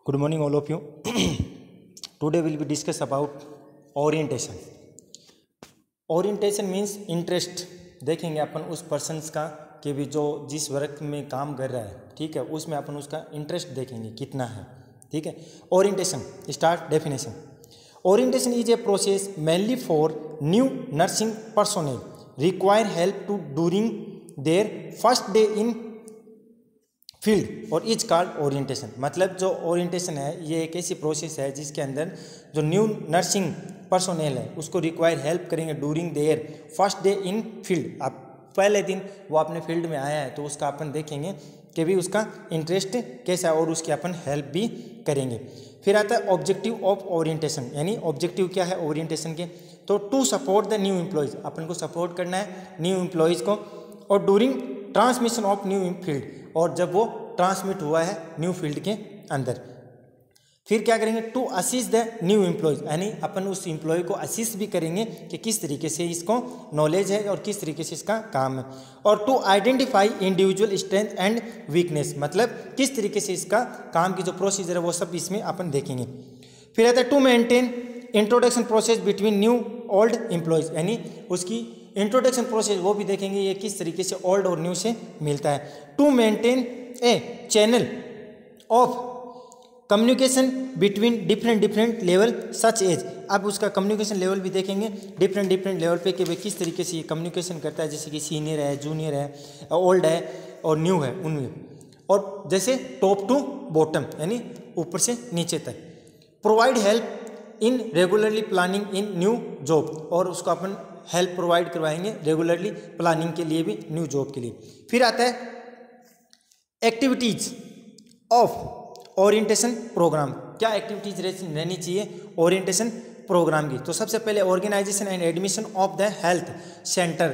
Good morning, all of you. Today we'll be discuss about orientation. Orientation means interest. देखेंगे अपन उस persons का कि भी जो जिस वर्क में काम कर रहा है, ठीक है, उसमें अपन उसका इंटरेस्ट देखेंगे कितना है, ठीक है. Orientation start definition. Orientation is a process mainly for new nursing personnel require help to during their first day in field और इज कॉल्ड ओरिएंटेशन. मतलब जो ओरिएंटेशन है ये एक ऐसी प्रोसेस है जिसके अंदर जो न्यू नर्सिंग पर्सोनेल है उसको रिक्वायर हेल्प करेंगे during their first day in field. आप पहले दिन वो अपने फील्ड में आया है तो उसका अपन देखेंगे कि भी उसका इंटरेस्ट कैसा है और उसकी अपन हेल्प भी करेंगे. फिर आता है ऑब्जेक्टिव ऑफ ओरिएंटेशन, यानी ऑब्जेक्टिव क्या है ओरिएंटेशन के, तो to support the new employees, अपन को सपोर्ट करना है न्यू एम्प्लॉयज़ को, और during transmission of new field, और जब वो ट्रांसमिट हुआ है न्यू फील्ड के अंदर. फिर क्या करेंगे to assist the new employees, यानी अपन उस एम्प्लॉय को असिस्ट भी करेंगे कि किस तरीके से इसको नॉलेज है और किस तरीके से इसका काम है. और to identify individual strength and weakness, मतलब किस तरीके से इसका काम की जो प्रोसीजर है वो सब इसमें अपन देखेंगे. फिर आता है to maintain introduction process between new old employees, यानी उसकी इंट्रोडक्शन प्रोसेस वो भी देखेंगे ये किस तरीके से ओल्ड और न्यू से मिलता है. To maintain a channel of communication between different level such as, अब उसका कम्युनिकेशन लेवल भी देखेंगे डिफरेंट लेवल पे कि भाई किस तरीके से ये कम्युनिकेशन करता है, जैसे कि सीनियर है, जूनियर है, ओल्ड है और न्यू है उनमें, और जैसे टॉप टू बॉटम यानी ऊपर से नीचे तक. Provide help in regularly planning in new job, और उसको अपन हेल्प प्रोवाइड करवाएंगे रेगुलरली प्लानिंग के लिए भी न्यू जॉब के लिए. फिर आता है एक्टिविटीज ऑफ ओरिएंटेशन प्रोग्राम, क्या एक्टिविटीज रहनी चाहिए ओरिएंटेशन प्रोग्राम की. तो सबसे पहले organisation and admission of the health centre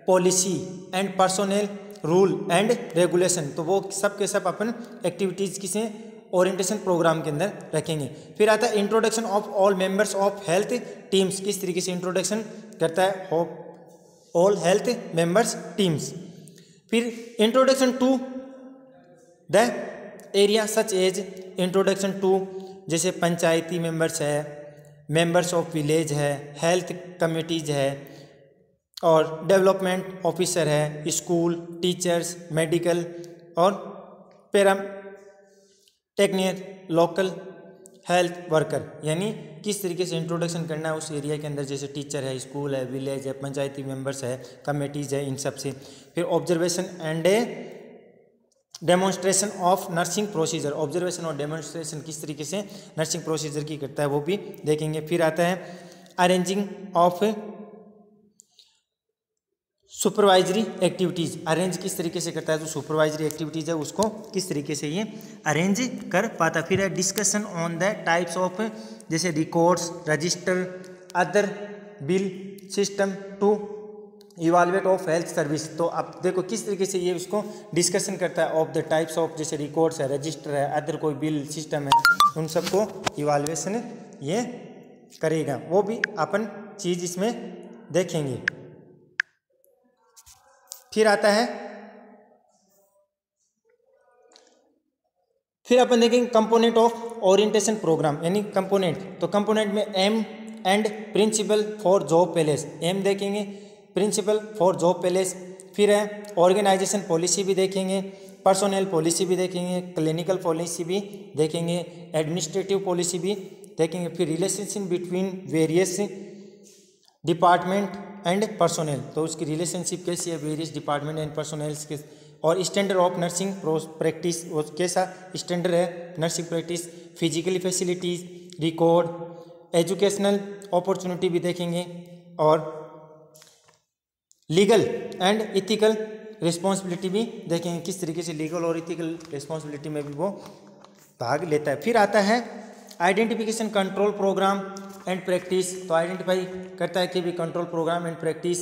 policy and personnel rule and regulation, तो वो सब के सब अपन एक्टिविटीज़ किसे ओरिएंटेशन प्रोग्राम के अंदर रखेंगे. फिर आता है introduction of all members of health teams, किस तरीके से इंट्रोडक्शन करता है ऑल हेल्थ मेंबर्स टीम्स. फिर introduction to the area such as, introduction to जैसे पंचायती मेंबर्स है, मेंबर्स ऑफ विलेज है, हेल्थ कमिटीज है, और डेवलपमेंट ऑफिसर है, स्कूल टीचर्स, मेडिकल और पैरा टेक्नियर, लोकल हेल्थ वर्कर, यानी किस तरीके से इंट्रोडक्शन करना है उस एरिया के अंदर, जैसे टीचर है, स्कूल है, विलेज है, पंचायती मेंबर्स है, कमेटीज़ है, इन सब से. फिर observation and A demonstration of nursing procedure, observation और डेमोन्स्ट्रेशन किस तरीके से नर्सिंग प्रोसीजर की करता है वो भी देखेंगे. फिर आता है arranging of supervisory activities, arrange किस तरीके से करता है, जो सुपरवाइजरी एक्टिविटीज़ है उसको किस तरीके से ये अरेंज कर पाता. फिर है discussion on the types of जैसे records, register, other bill system to evaluate of health service, तो आप देखो किस तरीके से ये उसको डिस्कशन करता है ऑफ द टाइप्स ऑफ जैसे रिकॉर्ड्स है, रजिस्टर है, अदर कोई बिल सिस्टम है, उन सबको इवालुएशन ये करेगा, वो भी अपन चीज़ इसमें देखेंगे. फिर आता है फिर अपन देखेंगे कंपोनेंट ऑफ ओरिएंटेशन प्रोग्राम, यानी कंपोनेंट, तो कंपोनेंट में aim and principle for job palace, aim देखेंगे, प्रिंसिपल फॉर जॉब पैलेस. फिर है ऑर्गेनाइजेशन पॉलिसी भी देखेंगे, पर्सोनेल पॉलिसी भी देखेंगे, क्लिनिकल पॉलिसी भी देखेंगे, एडमिनिस्ट्रेटिव पॉलिसी भी देखेंगे. फिर relationship between various department and personnel, तो उसकी रिलेशनशिप कैसी है वेरियस डिपार्टमेंट एंड पर्सोनेल्स के, और स्टैंडर्ड ऑफ नर्सिंग प्रैक्टिस, वो कैसा स्टैंडर्ड है nursing practice. Physically facilities, record, educational opportunity भी देखेंगे, और लीगल एंड इथिकल रिस्पॉन्सिबिलिटी भी देखेंगे, किस तरीके से लीगल और इथिकल रिस्पॉन्सिबिलिटी में भी वो भाग लेता है. फिर आता है identification control programme and practice, तो आइडेंटिफाई करता है कि भी कंट्रोल प्रोग्राम एंड प्रैक्टिस.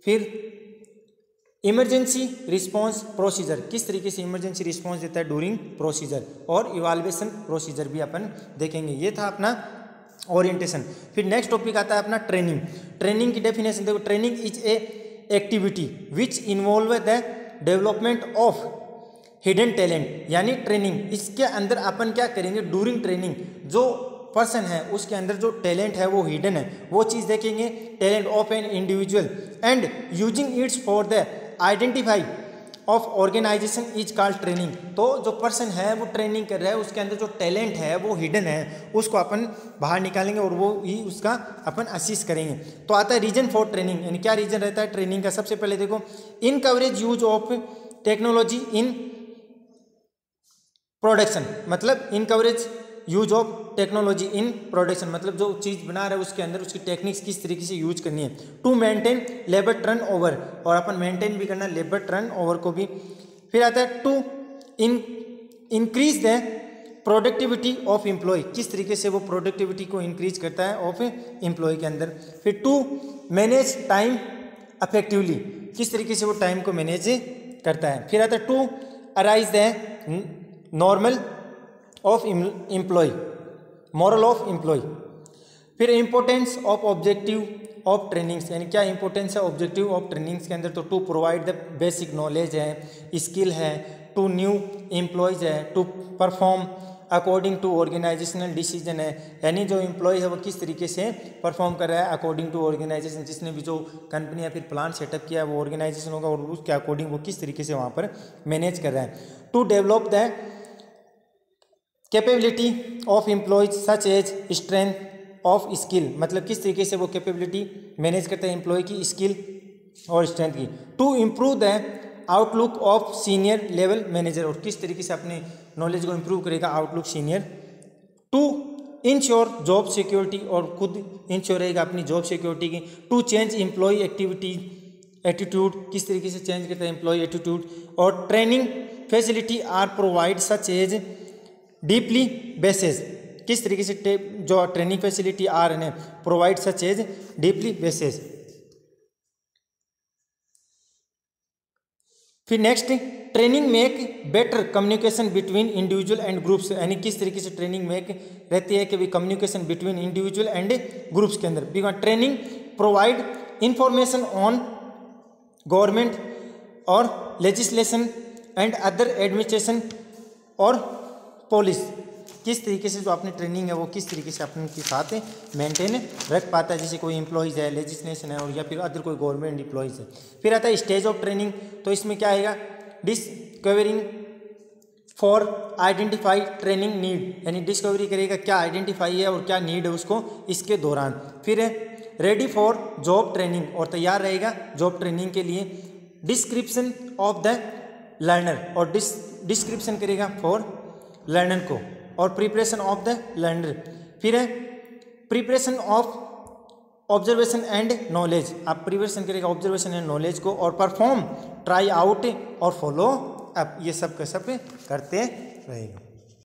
फिर इमरजेंसी रिस्पांस प्रोसीजर, किस तरीके से इमरजेंसी रिस्पांस देता है ड्यूरिंग प्रोसीजर, और इवाल्युएशन प्रोसीजर भी अपन देखेंगे. ये था अपना ओरिएंटेशन. फिर नेक्स्ट टॉपिक आता है अपना ट्रेनिंग. ट्रेनिंग की डेफिनेशन देखो, training is a activity which involve the development of hidden talent यानी ट्रेनिंग। इसके अंदर अपन क्या करेंगे, ड्यूरिंग ट्रेनिंग जो पर्सन है उसके अंदर जो टैलेंट है वो हिडन है, वो चीज़ देखेंगे, talent of an individual and using its for the identify of organisation is called training. तो जो पर्सन है वो ट्रेनिंग कर रहा है, उसके अंदर जो टैलेंट है वो हिडन है, उसको अपन बाहर निकालेंगे और वो ही उसका अपन असिस्ट करेंगे। तो आता है रीजन फॉर ट्रेनिंग, यानी क्या रीजन रहता है ट्रेनिंग का। सबसे पहले देखो, in coverage use of technology in production, मतलब in coverage use of technology in production, मतलब जो चीज़ बना रहा है उसके अंदर उसकी टेक्निक्स किस तरीके से यूज करनी है। To maintain labour turnover, और अपन मेंटेन भी करना लेबर टर्न ओवर को भी। फिर आता है to increase the productivity of employee, किस तरीके से वो प्रोडक्टिविटी को इंक्रीज करता है ऑफ एम्प्लॉय के अंदर। फिर टू मैनेज टाइम अफेक्टिवली, किस तरीके से वो टाइम को मैनेज करता है। फिर आता है to arise the normal of employ, moral of employ. फिर importance of objective of trainings, यानी क्या इंपॉर्टेंस है ऑब्जेक्टिव ऑफ ट्रेनिंग्स के अंदर। तो to provide the basic knowledge है, स्किल है, टू न्यू एम्प्लॉयज है, to perform according to organisational decision है, यानी जो एम्प्लॉय है वो किस तरीके से परफॉर्म कर रहा है अकॉर्डिंग टू ऑर्गेनाइजेशन, जिसने भी जो कंपनी या फिर प्लान सेटअप किया है वो ऑर्गेनाइजेशन होगा और उसके अकॉर्डिंग वो किस तरीके से वहाँ पर मैनेज कर रहा है। To develop the capability of employees such as strength of skill, मतलब किस तरीके से वो कैपेबिलिटी मैनेज करता है एम्प्लॉय की स्किल और स्ट्रेंथ की। To improve the outlook of senior level manager, और किस तरीके से अपने नॉलेज को इम्प्रूव करेगा outlook senior. To ensure job security, और खुद इंश्योर रहेगा अपनी जॉब सिक्योरिटी की। To change employee activity attitude, किस तरीके से चेंज करता है एम्प्लॉय एटीट्यूड। और training facility are provide such as deeply basis, किस तरीके से जो ट्रेनिंग फैसिलिटी आर है provide such as deeply basis. फिर next, training make better communication between individual and groups, यानी किस तरीके से ट्रेनिंग मेक रहती है कि भी communication between individual and groups के अंदर। Because training provide information on government और लेजिस्लेशन एंड अदर एडमिनिस्ट्रेशन और पॉलिस, किस तरीके से जो अपनी ट्रेनिंग है वो किस तरीके से अपने के साथ मेंटेन रख पाता है, जैसे कोई एम्प्लॉयज़ है, लेजिस्लेशन है, और या फिर अदर कोई गवर्नमेंट एम्प्लॉयज़ है। फिर आता है स्टेज ऑफ ट्रेनिंग, तो इसमें क्या आएगा, discovering for identify training need, यानी डिस्कवरी करेगा क्या आइडेंटिफाई है और क्या नीड है उसको इसके दौरान। फिर है रेडी फॉर जॉब ट्रेनिंग, और तैयार रहेगा जॉब ट्रेनिंग के लिए। डिस्क्रिप्शन ऑफ द लर्नर, और डिस्क्रिप्शन करेगा फॉर लर्नर को, और प्रिपरेशन ऑफ द लर्नर। फिर है preparation of observation and knowledge, आप प्रिपरेशन करेगा ऑब्जर्वेशन एंड नॉलेज को, और परफॉर्म ट्राई आउट और फॉलो अप, ये सब का सब करते रहेगा।